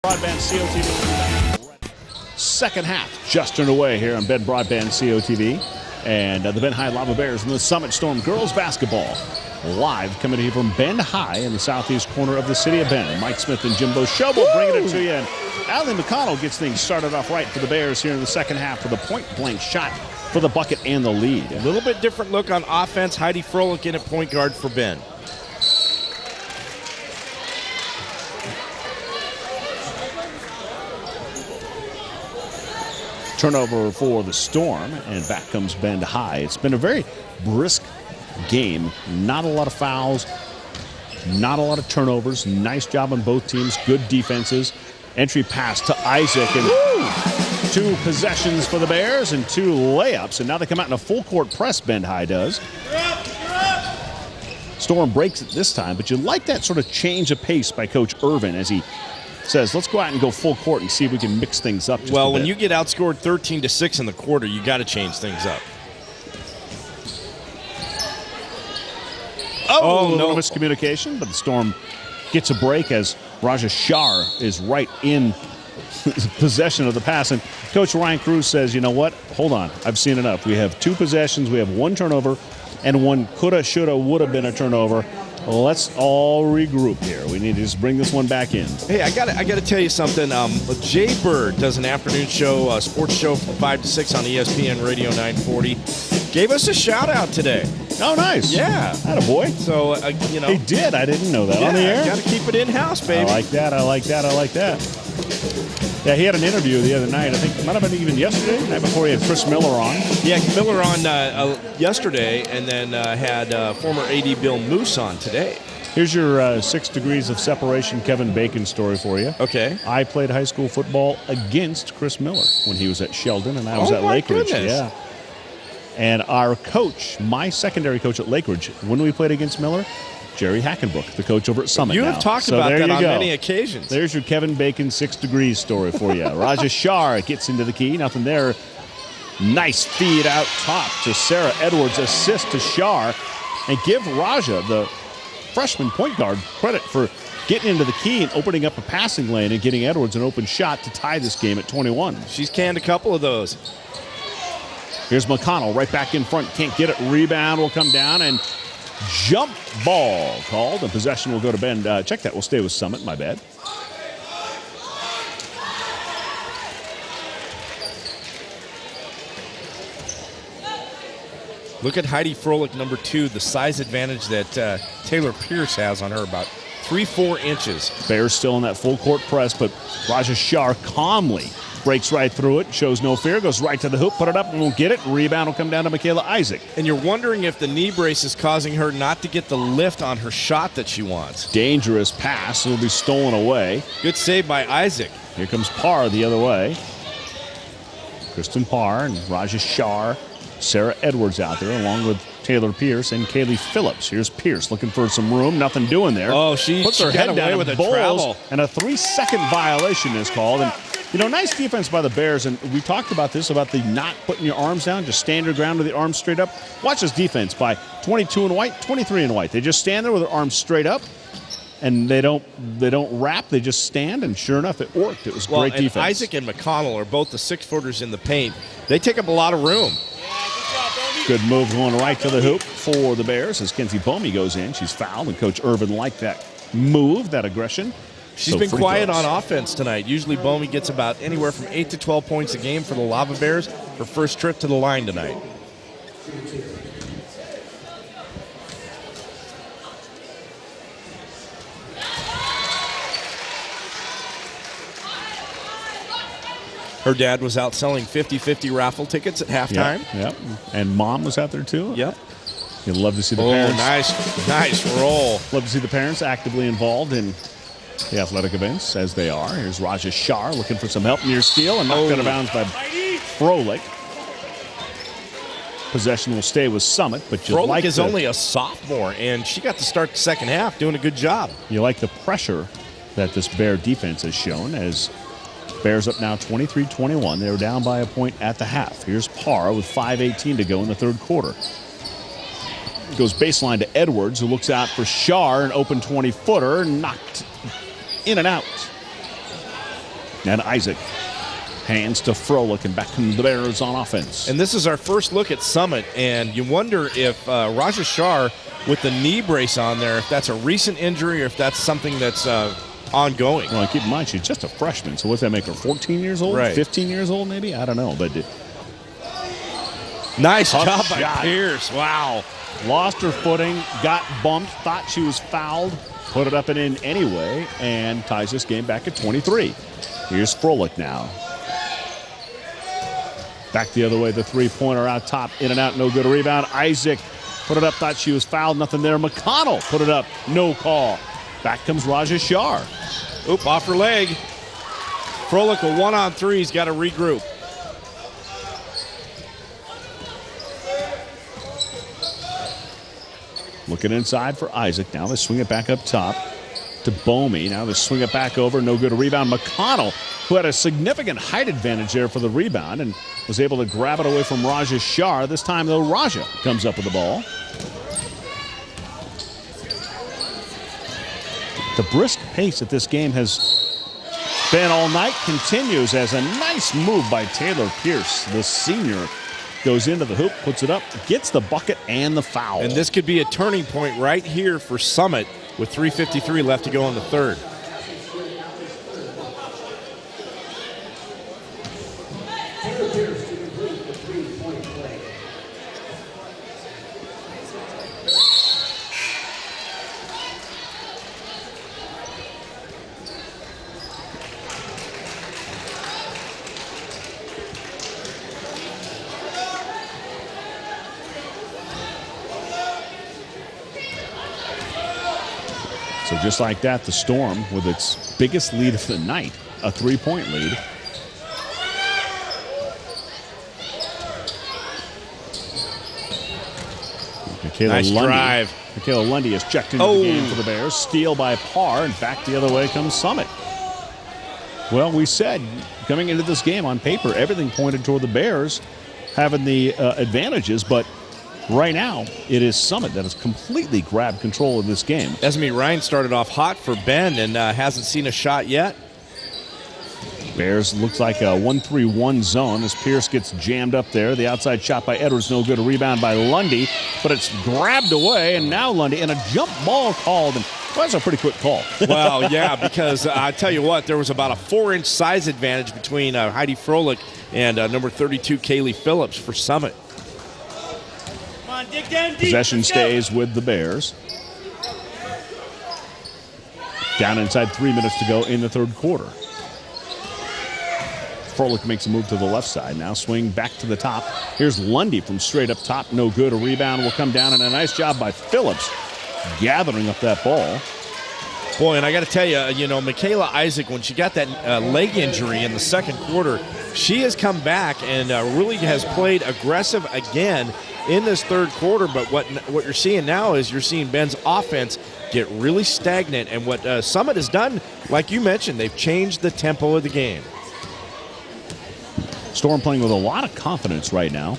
Broadband COTV. Second half just underway here on Ben Broadband COTV. And the Ben High Lava Bears and the Summit Storm girls basketball live coming to you from Ben High in the southeast corner of the city of Ben. Mike Smith and Jimbo Shobo bringing it to you. And Allie McConnell gets things started off right for the Bears here in the second half with a point-blank shot for the bucket and the lead. A little bit different look on offense. Heidi Froelich in at point guard for Ben. Turnover for the Storm, and back comes Ben High. It's been a very brisk game. Not a lot of fouls, not a lot of turnovers. Nice job on both teams. Good defenses. Entry pass to Isaac, and 2 possessions for the Bears and 2 layups. And now they come out in a full court press, Ben High does. Storm breaks it this time, but you like that sort of change of pace by Coach Irvin as he says, let's go out and go full court and see if we can mix things up just a bit. When you get outscored 13-6 in the quarter, you got to change things up. No miscommunication, but the Storm gets a break as Raja Shah is right in possession of the pass. And Coach Ryan Cruz says, you know what? Hold on. I've seen enough. We have 2 possessions. We have 1 turnover and 1 coulda, shoulda, woulda been a turnover. Let's all regroup here. We need to just bring this one back in. Hey, I got to tell you something. Jay Bird does an afternoon show, a sports show from 5 to 6 on ESPN Radio 940. Gave us a shout out today. Oh, nice. Yeah. Attaboy. So, He did. I didn't know that on the air. Got to keep it in-house, baby. I like that. Yeah, he had an interview the other night. I think it might have been even yesterday, the night before he had Chris Miller on. Yeah, Miller on yesterday, and then had former AD Bill Moose on today. Here's your 6 degrees of separation Kevin Bacon story for you. Okay. I played high school football against Chris Miller when he was at Sheldon, and I was at Lakeridge. Goodness. Yeah. And our coach, my secondary coach at Lakeridge, when we played against Miller, Jerry Hackenbrook, the coach over at Summit. You have talked about that on many occasions. There's your Kevin Bacon 6 degrees story for you. Raja Shah gets into the key. Nothing there. Nice feed out top to Sarah Edwards. Assist to Shah. And give Raja, the freshman point guard, credit for getting into the key and opening up a passing lane and getting Edwards an open shot to tie this game at 21. She's canned a couple of those. Here's McConnell right back in front. Can't get it. Rebound will come down and jump ball called. And possession will go to Ben. Check that. We'll stay with Summit. My bad. Look at Heidi Froelich, number 2, the size advantage that Taylor Pierce has on her, about 3-4 inches. Bears still in that full court press, but Raja Shah calmly breaks right through it, shows no fear, goes right to the hoop, put it up, and won't get it. Rebound will come down to Michaela Isaac. And you're wondering if the knee brace is causing her not to get the lift on her shot that she wants. Dangerous pass. It'll be stolen away. Good save by Isaac. Here comes Parr the other way. Kristen Parr and Raja Shah. Sarah Edwards out there along with Taylor Pierce and Kaylee Phillips. Here's Pierce looking for some room. Nothing doing there. Oh, she puts her head away with a travel. And a 3-second violation is called. And nice defense by the Bears. And we talked about this, about the not putting your arms down, just stand your ground with the arms straight up. Watch this defense by 22 in white, 23 in white. They just stand there with their arms straight up. And they don't wrap, they just stand, and sure enough, it worked. It was great defense. Isaac and McConnell are both the 6-footers in the paint. They take up a lot of room. Good move going right to the hoop for the Bears as Kenzie Bomey goes in. She's fouled, and Coach Irvin liked that move, that aggression. She's been quiet on offense tonight. Usually Bomey gets about anywhere from 8 to 12 points a game for the Lava Bears. Her first trip to the line tonight. Her dad was out selling 50-50 raffle tickets at halftime. Yep. And Mom was out there too. Yep. You'd love to see the parents. Nice roll. Love to see the parents actively involved in the athletic events as they are. Here's Raja Shah looking for some help near steal and knocked out of bounds by Froelich. Possession will stay with Summit, but Froelich is only a sophomore, and she got to start the second half doing a good job. You like the pressure that this Bear defense has shown as Bears up now 23-21. They were down by a point at the half. Here's Parr with 5:18 to go in the third quarter. Goes baseline to Edwards, who looks out for Shar, an open 20-footer, knocked in and out. And Isaac hands to Froelich, and back to the Bears on offense. And this is our first look at Summit, and you wonder if Raja Shah with the knee brace on there, if that's a recent injury or if that's something that's ongoing. Well, keep in mind, she's just a freshman, so what's that make her, 14 years old? Right. 15 years old, maybe? I don't know, but... Nice Tough job by shot. Pierce. Wow. Lost her footing, got bumped, thought she was fouled, put it up and in anyway, and ties this game back at 23. Here's Froelich now. Back the other way, the three-pointer out top, in and out, no good. Rebound, Isaac put it up, thought she was fouled, nothing there. McConnell put it up, no call. Back comes Raja Shah. Oop, off her leg. Froelich, a 1-on-3, he's got to regroup. Looking inside for Isaac. Now they swing it back up top to Bomey. Now they swing it back over. No good. A rebound. McConnell, who had a significant height advantage there for the rebound and was able to grab it away from Raja Shah. This time, though, Raja comes up with the ball. The brisk pace that this game has been all night continues as a nice move by Taylor Pierce, the senior. Goes into the hoop, puts it up, gets the bucket and the foul. And this could be a turning point right here for Summit with 3:53 left to go in the third. So just like that, the Storm, with its biggest lead of the night, a three-point lead. Nice drive. Michaela Lundy is checked into the game for the Bears. Steal by Parr, and back the other way comes Summit. Well, we said coming into this game on paper, everything pointed toward the Bears having the advantages, but right now, it is Summit that has completely grabbed control of this game. Esme Ryan started off hot for Bend and hasn't seen a shot yet. Bears looks like a 1-3-1 zone as Pierce gets jammed up there. The outside shot by Edwards, no good. A rebound by Lundy, but it's grabbed away, and now Lundy, and a jump ball called. And well, that's a pretty quick call. Well, yeah, because I tell you what, there was about a 4-inch size advantage between Heidi Froelich and number 32, Kaylee Phillips for Summit. Possession stays with the Bears. Down inside 3 minutes to go in the third quarter. Froelich makes a move to the left side. Now swing back to the top. Here's Lundy from straight up top. No good. A rebound will come down, and a nice job by Phillips gathering up that ball. Boy, and I got to tell you, you know, Michaela Isaac, when she got that leg injury in the second quarter, she has come back and really has played aggressive again in this third quarter. But what you're seeing now is you're seeing Ben's offense get really stagnant. And what Summit has done, like you mentioned, they've changed the tempo of the game. Storm playing with a lot of confidence right now.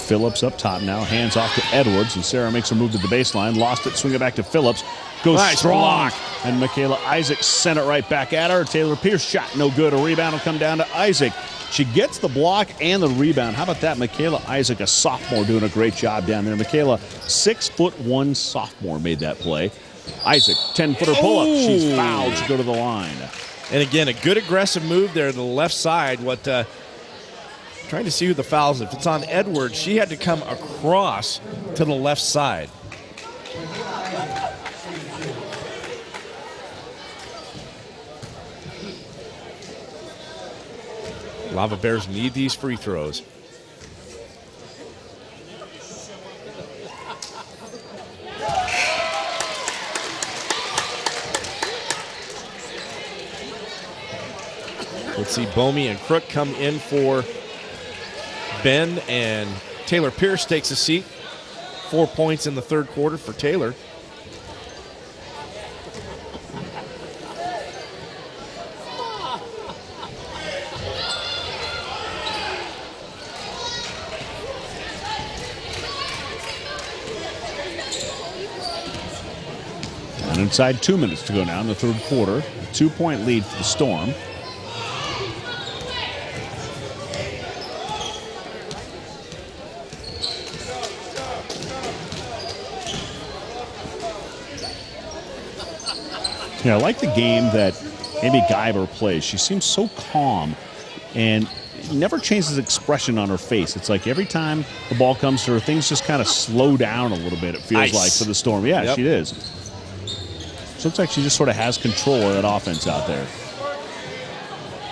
Phillips up top now, hands off to Edwards, and Sarah makes her move to the baseline, lost it, swing it back to Phillips, goes nice strong, block. And Michaela Isaac sent it right back at her. Taylor Pierce shot no good. A rebound will come down to Isaac. She gets the block and the rebound. How about that? Michaela Isaac, a sophomore, doing a great job down there. Michaela, 6'1" sophomore, made that play. Isaac, 10-footer pull-up. She's fouled. She go to the line. And again, a good aggressive move there to the left side. Trying to see who the fouls. If it's on Edwards, she had to come across to the left side. Lava Bears need these free throws. Let's see, Bomey and Crook come in for Ben, and Taylor Pierce takes a seat. 4 points in the third quarter for Taylor. And inside 2 minutes to go now in the third quarter. A 2-point lead for the Storm. Yeah, I like the game that Amy Guyver plays. She seems so calm and never changes expression on her face. It's like every time the ball comes to her, things just kind of slow down a little bit, it feels like, for the Storm. Yeah, yep. She is. So it looks like she just sort of has control of that offense out there.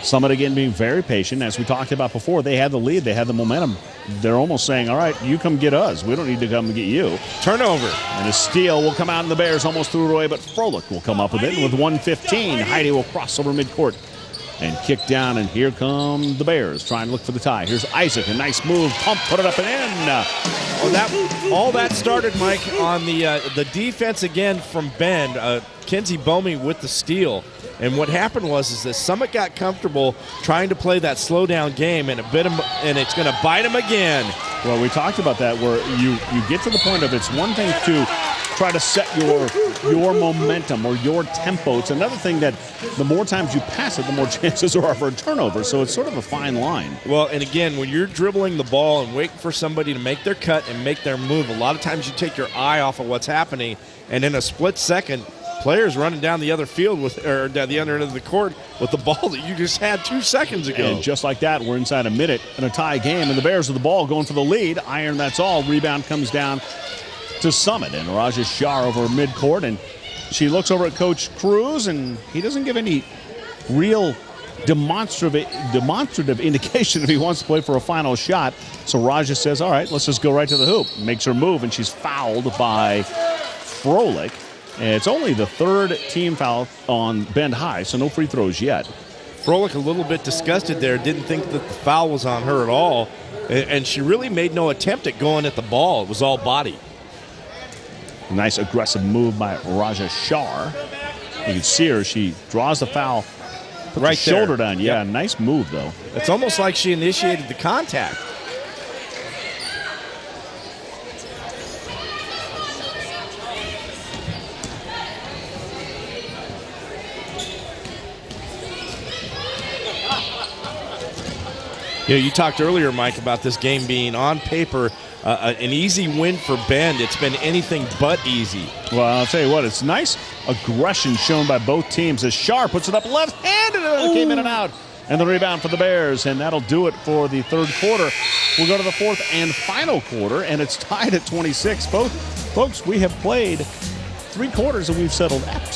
Summit again being very patient. As we talked about before, they had the lead. They had the momentum. They're almost saying, all right, you come get us. We don't need to come and get you. Turnover. And a steal will come out, and the Bears almost threw it away, but Froelich will come up with it. And with 1:15, Heidi will cross over midcourt and kick down, and here come the Bears trying to look for the tie. Here's Isaac, a nice move, pump, put it up and in. All that started, Mike, on the defense again from Bend. Kenzie Bomey with the steal. And what happened was that Summit got comfortable trying to play that slow down game, and it bit him, and it's going to bite him again. Well, we talked about that, where you get to the point of it's one thing to try to set your momentum or your tempo. It's another thing that the more times you pass it, the more chances there are for a turnover. So it's sort of a fine line. Well, and again, when you're dribbling the ball and waiting for somebody to make their cut and make their move, a lot of times you take your eye off of what's happening, and in a split second, players running down the other field down the other end of the court with the ball that you just had 2 seconds ago. And just like that, we're inside a minute in a tie game, and the Bears with the ball going for the lead. Iron, that's all. Rebound comes down to Summit, and Raja Shah over midcourt, and she looks over at Coach Cruz, and he doesn't give any real demonstrative indication if he wants to play for a final shot. So Raja says, all right, let's just go right to the hoop. Makes her move, and she's fouled by Froelich. And it's only the third team foul on Bend High, so no free throws yet. Froelich a little bit disgusted there, didn't think that the foul was on her at all, and she really made no attempt at going at the ball. It was all body. Nice aggressive move by Raja Shah. You can see her, she draws the foul, puts right her shoulder there. down. Yeah, Yep. Nice move, though. It's almost like she initiated the contact. You talked earlier, Mike, about this game being on paper an easy win for Bend. It's been anything but easy. Well, I'll tell you what, it's nice aggression shown by both teams as Shar puts it up left-handed, and it came in and out. And the rebound for the Bears, and that'll do it for the third quarter. We'll go to the fourth and final quarter, and it's tied at 26. Folks, we have played 3 quarters, and we've settled absolutely